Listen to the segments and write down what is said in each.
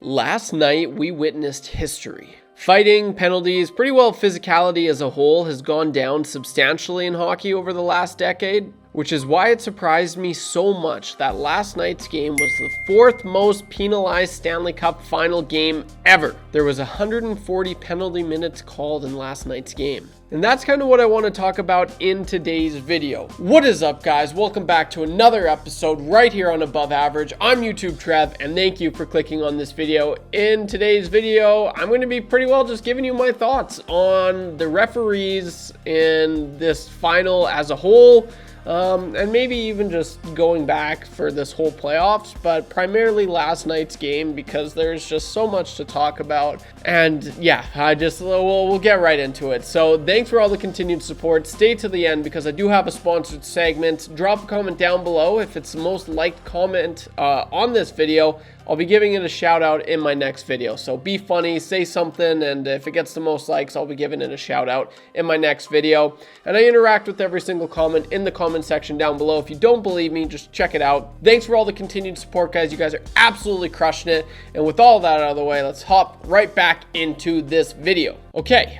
Last night, we witnessed history. Fighting, penalties, pretty well physicality as a whole has gone down substantially in hockey over the last decade, which is why it surprised me so much that last night's game was the fourth most penalized Stanley Cup Final game ever. There was 140 penalty minutes called in last night's game. And that's kind of what I want to talk about in today's video. What is up, guys? Welcome back to another episode right here on Above Average. I'm YouTube Trev, and thank you for clicking on this video. In today's video, I'm going to be pretty well just giving you my thoughts on the referees in this final as a whole. And maybe even just going back for this whole playoffs, but primarily last night's game because there's just so much to talk about. And yeah, we'll get right into it. So thanks for all the continued support. Stay to the end because I do have a sponsored segment. Drop a comment down below if it's the most liked comment on this video. I'll be giving it a shout out in my next video. So be funny, say something, and if it gets the most likes, I'll be giving it a shout out in my next video. And I interact with every single comment in the comment section down below. If you don't believe me, just check it out. Thanks for all the continued support, guys. You guys are absolutely crushing it. And with all that out of the way, let's hop right back into this video. Okay,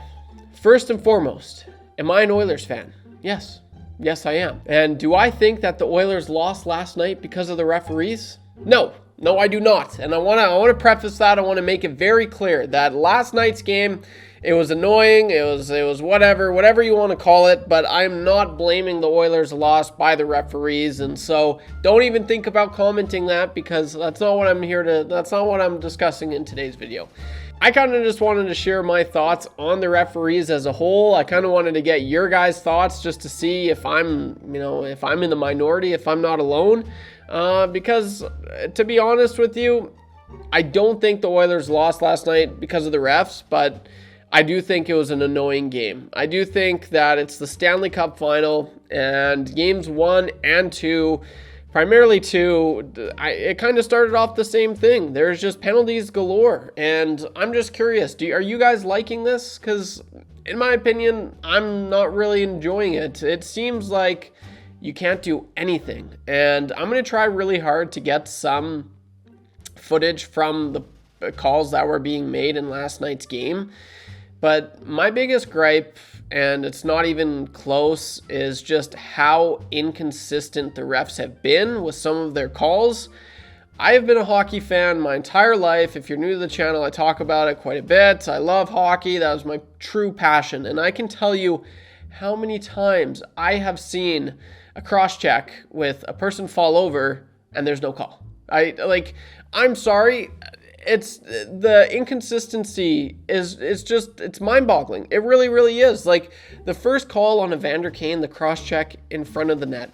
first and foremost, am I an Oilers fan? Yes. Yes, I am. And do I think that the Oilers lost last night because of the referees? No. No, I do not. And I want to preface that. I want to make it very clear that last night's game, it was annoying. It was whatever you want to call it, but I'm not blaming the Oilers' loss by the referees. And so don't even think about commenting that because that's not what I'm discussing in today's video. I kind of just wanted to share my thoughts on the referees as a whole. I kind of wanted to get your guys' thoughts just to see if I'm in the minority, if I'm not alone. Because to be honest with you, I don't think the Oilers lost last night because of the refs, but I do think it was an annoying game. I do think that it's the Stanley Cup Final and games 1 and 2, primarily 2, it kind of started off the same thing. There's just penalties galore, and I'm just curious, are you guys liking this? Because in my opinion, I'm not really enjoying it. It seems like you can't do anything. And I'm going to try really hard to get some footage from the calls that were being made in last night's game. But my biggest gripe, and it's not even close, is just how inconsistent the refs have been with some of their calls. I have been a hockey fan my entire life. If you're new to the channel, I talk about it quite a bit. I love hockey. That was my true passion. And I can tell you how many times I have seen a cross-check with a person fall over and there's no call. I'm sorry. It's the inconsistency it's mind-boggling. It really, really is. Like the first call on Evander Kane, the cross-check in front of the net.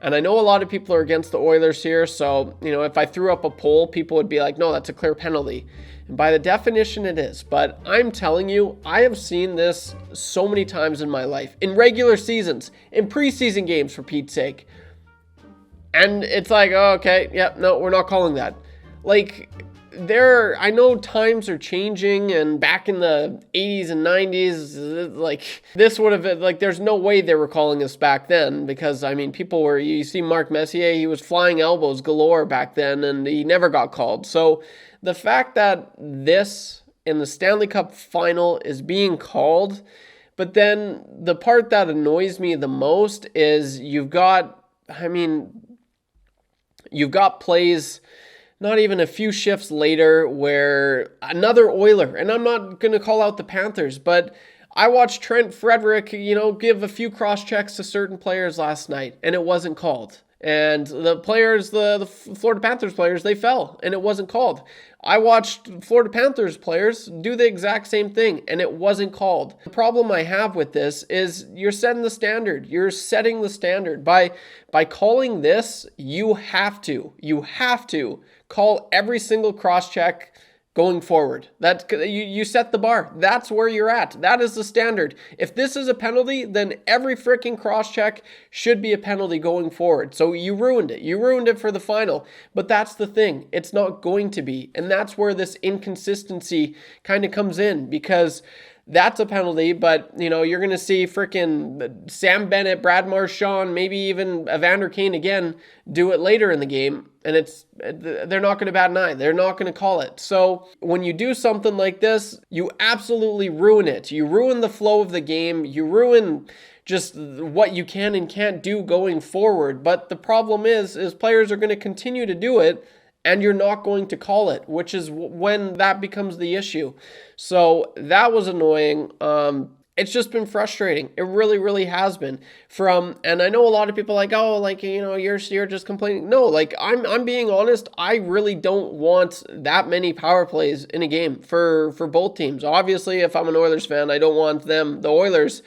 And I know a lot of people are against the Oilers here. So, if I threw up a poll, people would be like, no, that's a clear penalty. And by the definition, it is. But I'm telling you, I have seen this so many times in my life. In regular seasons, in preseason games, for Pete's sake. And it's like, oh, okay, yep, no, we're not calling that. Like, I know times are changing, and back in the 80s and 90s, like, this would have been, like, there's no way they were calling this back then, because, you see Mark Messier, he was flying elbows galore back then, and he never got called. So the fact that this in the Stanley Cup Final is being called, but then the part that annoys me the most is you've got plays not even a few shifts later where another Oiler, and I'm not going to call out the Panthers, but I watched Trent Frederick, give a few cross checks to certain players last night, and it wasn't called. And the players, the Florida Panthers players, they fell, and it wasn't called. I watched Florida Panthers players do the exact same thing, and it wasn't called. The problem I have with this is you're setting the standard. You're setting the standard. By calling this, you have to call every single cross-check going forward. You set the bar. That's where you're at. That is the standard. If this is a penalty, then every freaking cross-check should be a penalty going forward. So you ruined it. You ruined it for the final. But that's the thing. It's not going to be. And that's where this inconsistency kind of comes in, because that's a penalty, but you're going to see freaking Sam Bennett, Brad Marchand, maybe even Evander Kane again do it later in the game, and they're not going to bat an eye. They're not going to call it. So when you do something like this, you absolutely ruin it. You ruin the flow of the game. You ruin just what you can and can't do going forward. But the problem is players are going to continue to do it, and you're not going to call it, which is when that becomes the issue. So that was annoying. It's just been frustrating. It really, really has been. And I know a lot of people you're just complaining. No, I'm being honest. I really don't want that many power plays in a game for both teams. Obviously, if I'm an Oilers fan, I don't want the Oilers,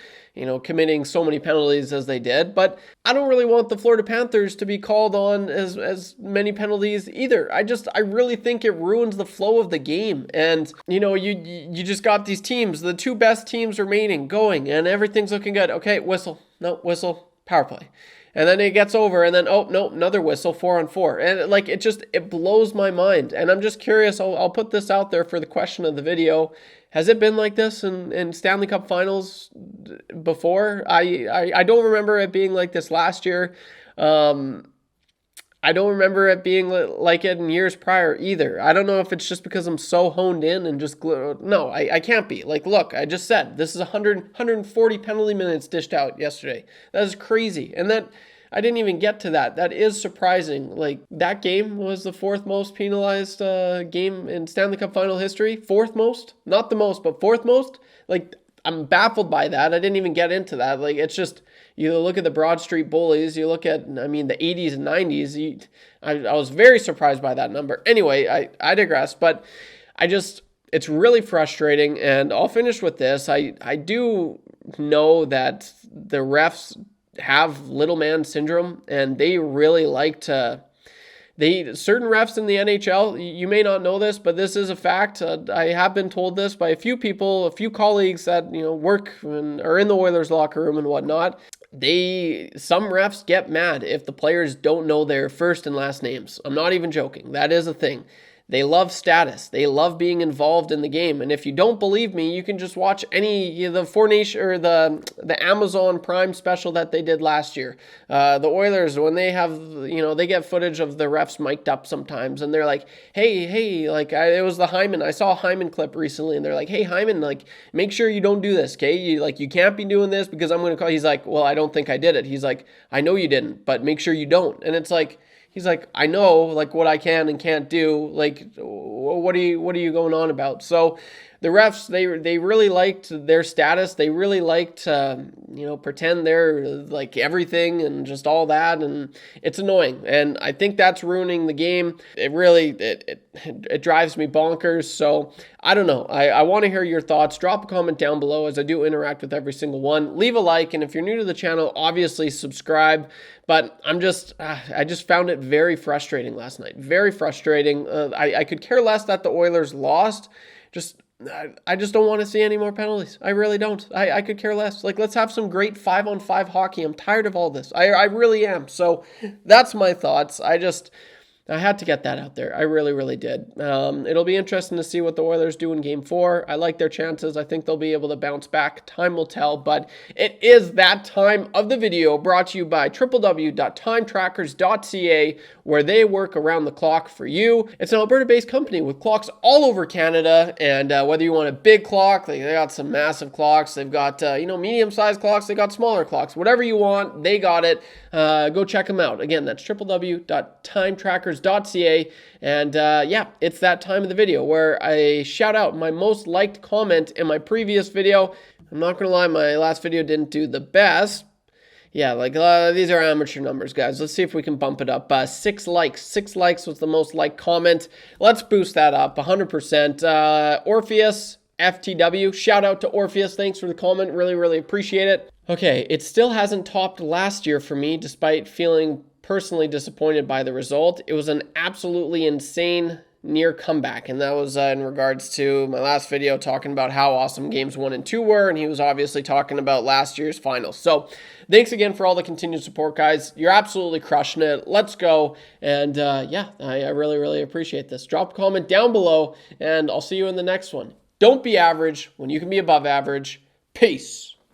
committing so many penalties as they did. But I don't really want the Florida Panthers to be called on as many penalties either. I really think it ruins the flow of the game. And, you just got these teams, the two best teams remaining, going, and everything's looking good. Okay, whistle. No, whistle. Power play. And then it gets over, and then, oh, no, another whistle, 4-on-4. And, it blows my mind. And I'm just curious, I'll put this out there for the question of the video. Has it been like this in Stanley Cup Finals before? I don't remember it being like this last year. I don't remember it being like it in years prior either. I don't know if it's just because I'm so honed in and just... No, I can't be. Look, I just said, this is 140 penalty minutes dished out yesterday. That is crazy. And that... I didn't even get to that. That is surprising. That game was the fourth most penalized game in Stanley Cup Final history. Fourth most? Not the most, but fourth most? I'm baffled by that. I didn't even get into that. It's just, you look at the Broad Street Bullies, you look at, the 80s and 90s. I was very surprised by that number. Anyway, I digress, but it's really frustrating, and I'll finish with this. I do know that the refs have little man syndrome, and they really like to... certain refs in the NHL, you may not know this, but this is a fact. I have been told this by a few people, a few colleagues that work and are in the Oilers locker room and whatnot. Some refs get mad if the players don't know their first and last names. I'm not even joking. That is a thing. They love status. They love being involved in the game. And if you don't believe me, you can just watch the Four Nation or the Amazon Prime special that they did last year. The Oilers, when they have, they get footage of the refs mic'd up sometimes, and they're like, hey, it was the Hyman. I saw a Hyman clip recently, and they're like, hey, Hyman, make sure you don't do this, okay? You can't be doing this because I'm going to call. He's like, well, I don't think I did it. He's like, I know you didn't, but make sure you don't. And it's like, he's like, I know, what I can and can't do. What are you going on about? So the refs, they really liked their status. They really liked to, pretend they're everything and just all that. And it's annoying. And I think that's ruining the game. It really, it drives me bonkers. So I don't know. I want to hear your thoughts. Drop a comment down below, as I do interact with every single one. Leave a like. And if you're new to the channel, obviously subscribe. But I just found it very frustrating last night. Very frustrating. I could care less that the Oilers lost. I just don't want to see any more penalties. I really don't. I could care less. Let's have some great 5-on-5 hockey. I'm tired of all this. I really am. So that's my thoughts. I had to get that out there. I really, really did. It'll be interesting to see what the Oilers do in Game 4. I like their chances. I think they'll be able to bounce back. Time will tell, but it is that time of the video, brought to you by www.timetrackers.ca, where they work around the clock for you. It's an Alberta-based company with clocks all over Canada, and whether you want a big clock, they got some massive clocks. They've got, medium-sized clocks. They got smaller clocks. Whatever you want, they got it. Go check them out. Again, that's www.timetrackers.ca. And it's that time of the video where I shout out my most liked comment in my previous video. I'm not gonna lie, my last video didn't do the best. Yeah, these are amateur numbers, guys. Let's see if we can bump it up. 6 likes. 6 likes was the most liked comment. Let's boost that up 100%. Orpheus FTW, shout out to Orpheus. Thanks for the comment. Really, really appreciate it. Okay, it still hasn't topped last year for me, despite feeling personally disappointed by the result. It was an absolutely insane near comeback, and that was in regards to my last video talking about how awesome games 1 and 2 were, and he was obviously talking about last year's finals. So thanks again for all the continued support, guys. You're absolutely crushing it. Let's go. And I really, really appreciate this. Drop a comment down below, and I'll see you in the next one. Don't be average when you can be above average. Peace.